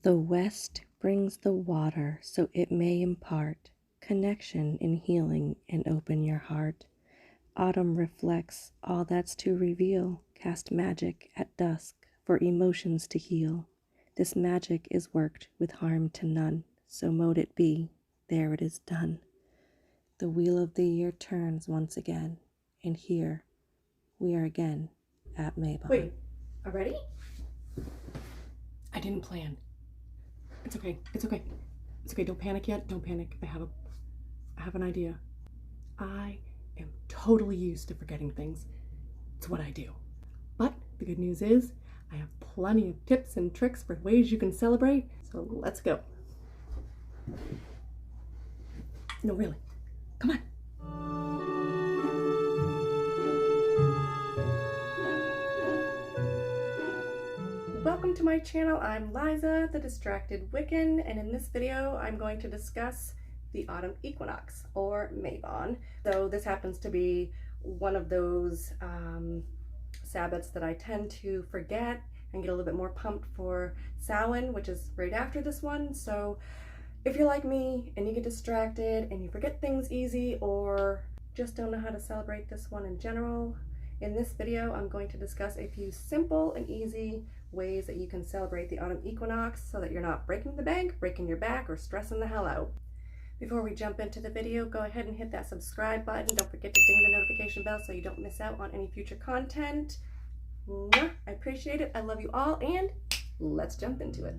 The west brings the water so it may impart connection in healing and open your heart. Autumn reflects all that's to reveal, cast magic at dusk for emotions to heal. This magic is worked with harm to none, so mote it be, there it is done. The wheel of the year turns once again, and here we are again at Mabon. Wait, already? I didn't plan. It's okay. It's okay. It's okay. Don't panic yet. Don't panic. I have an idea. I am totally used to forgetting things. It's what I do. But the good news is I have plenty of tips and tricks for ways you can celebrate. So let's go. No, really. Come on. Welcome to my channel. I'm Lyza, the Distracted Wiccan, and in this video I'm going to discuss the Autumn Equinox, or Mabon. So this happens to be one of those Sabbats that I tend to forget and get a little bit more pumped for Samhain, which is right after this one. So if you're like me and you get distracted and you forget things easy or just don't know how to celebrate this one in general, in this video I'm going to discuss a few simple and easy ways that you can celebrate the Autumn Equinox so that you're not breaking the bank, breaking your back, or stressing the hell out. Before we jump into the video, go ahead and hit that subscribe button. Don't forget to ding the notification bell so you don't miss out on any future content. Mwah! I appreciate it. I love you all, and let's jump into it.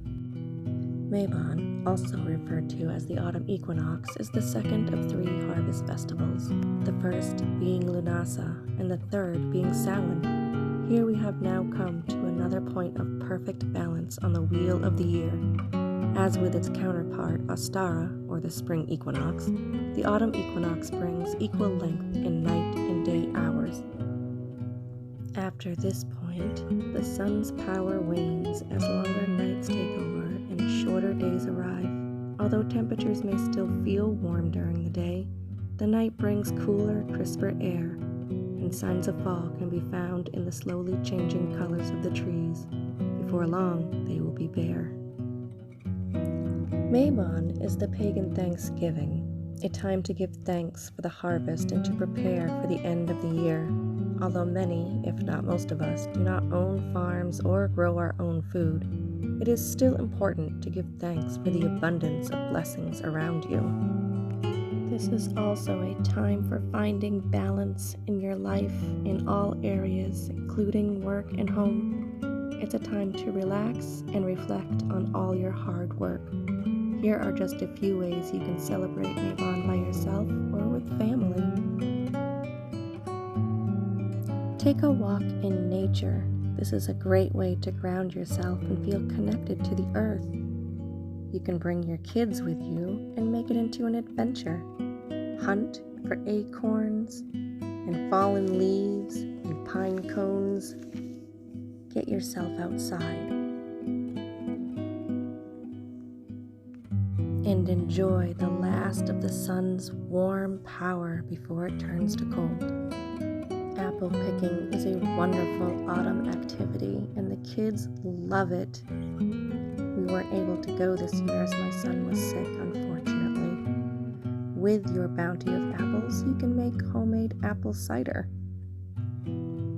Mabon, also referred to as the Autumn Equinox, is the second of 3 harvest festivals, the first being Lunasa and the third being Samhain. Here we have now come to another point of perfect balance on the wheel of the year. As with its counterpart, Ostara, or the spring equinox, the autumn equinox brings equal length in night and day hours. After this point, the sun's power wanes as longer nights take over and shorter days arrive. Although temperatures may still feel warm during the day, the night brings cooler, crisper air, and signs of fall can be found in the slowly changing colors of the trees. Before long, they will be bare. Mabon is the Pagan Thanksgiving, a time to give thanks for the harvest and to prepare for the end of the year. Although many, if not most of us, do not own farms or grow our own food, it is still important to give thanks for the abundance of blessings around you. This is also a time for finding balance in your life in all areas, including work and home. It's a time to relax and reflect on all your hard work. Here are just a few ways you can celebrate Mabon by yourself or with family. Take a walk in nature. This is a great way to ground yourself and feel connected to the earth. You can bring your kids with you and make it into an adventure. Hunt for acorns and fallen leaves and pine cones. Get yourself outside and enjoy the last of the sun's warm power before it turns to cold. Apple picking is a wonderful autumn activity, and the kids love it. We weren't able to go this year as my son was sick, unfortunately. With your bounty of apples, you can make homemade apple cider.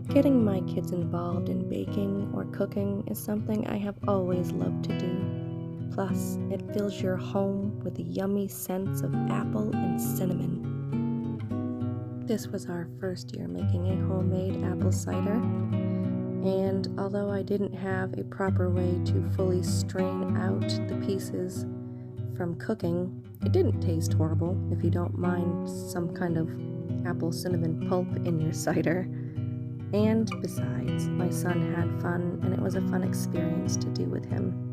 Getting my kids involved in baking or cooking is something I have always loved to do. Plus, it fills your home with the yummy scents of apple and cinnamon. This was our first year making a homemade apple cider, and although I didn't have a proper way to fully strain out the pieces from cooking, it didn't taste horrible if you don't mind some kind of apple cinnamon pulp in your cider. And besides, my son had fun, and it was a fun experience to do with him.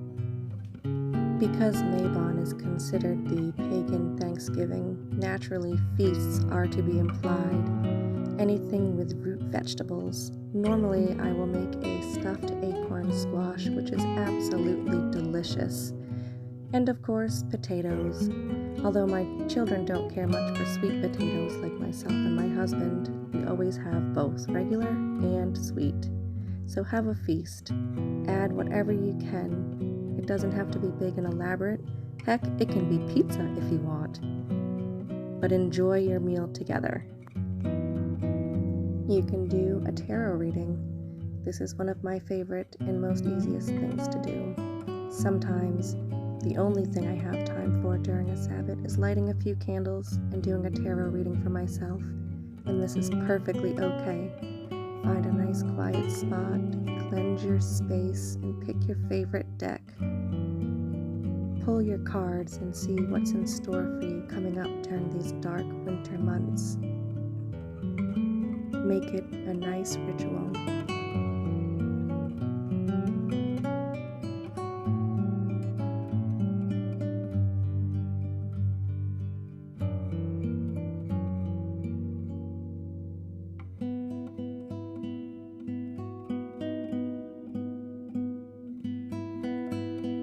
Because Mabon is considered the Pagan Thanksgiving, naturally feasts are to be implied. Anything with root vegetables. Normally I will make a stuffed acorn squash, which is absolutely delicious. And of course, potatoes. Although my children don't care much for sweet potatoes like myself and my husband, we always have both regular and sweet. So have a feast. Add whatever you can. doesn't have to be big and elaborate. Heck, it can be pizza if you want. But enjoy your meal together. You can do a tarot reading. This is one of my favorite and most easiest things to do. Sometimes, the only thing I have time for during a Sabbat is lighting a few candles and doing a tarot reading for myself, and this is perfectly okay. Find a nice quiet spot, cleanse your space, and pick your favorite deck. Pull your cards and see what's in store for you coming up during these dark winter months. Make it a nice ritual.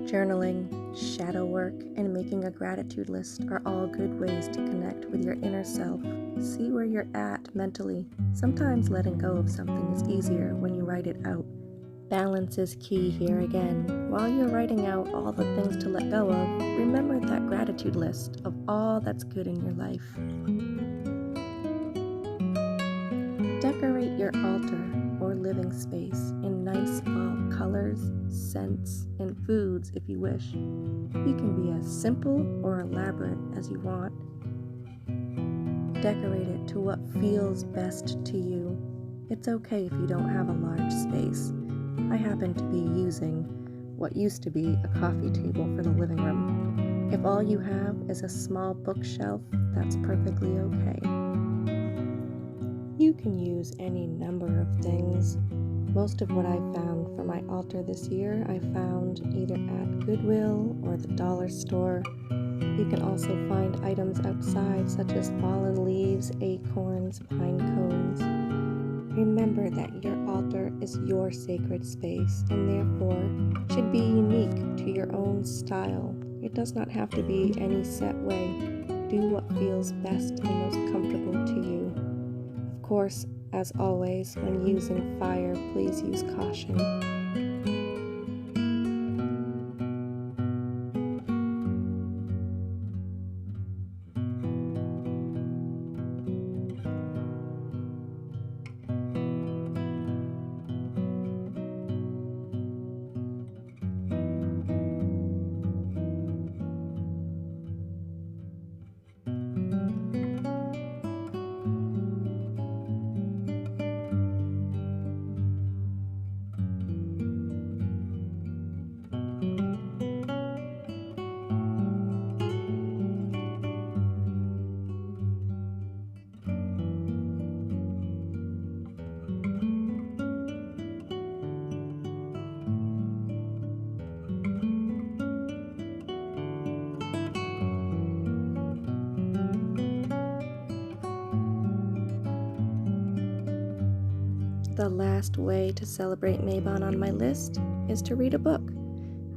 Journaling, shadow work, and making a gratitude list are all good ways to connect with your inner self. See where you're at mentally. Sometimes letting go of something is easier when you write it out. Balance is key here again. While you're writing out all the things to let go of, remember that gratitude list of all that's good in your life. Decorate your altar or living space in nice fall colors, scents, and foods if you wish. You can be as simple or elaborate as you want. Decorate it to what feels best to you. It's okay if you don't have a large space. I happen to be using what used to be a coffee table for the living room. If all you have is a small bookshelf, that's perfectly okay. You can use any number of things. Most of what I found for my altar this year, I found either at Goodwill or the dollar store. You can also find items outside such as fallen leaves, acorns, pine cones. Remember that your altar is your sacred space and therefore should be unique to your own style. It does not have to be any set way. Do what feels best and most comfortable to you. Of course, as always, when using fire, please use caution. The last way to celebrate Mabon on my list is to read a book.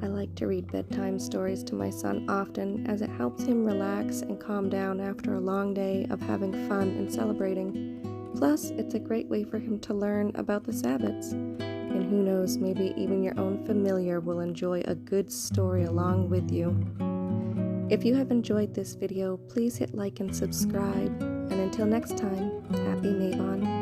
I like to read bedtime stories to my son often as it helps him relax and calm down after a long day of having fun and celebrating. Plus, it's a great way for him to learn about the Sabbats. And who knows, maybe even your own familiar will enjoy a good story along with you. If you have enjoyed this video, please hit like and subscribe. And until next time, Happy Mabon.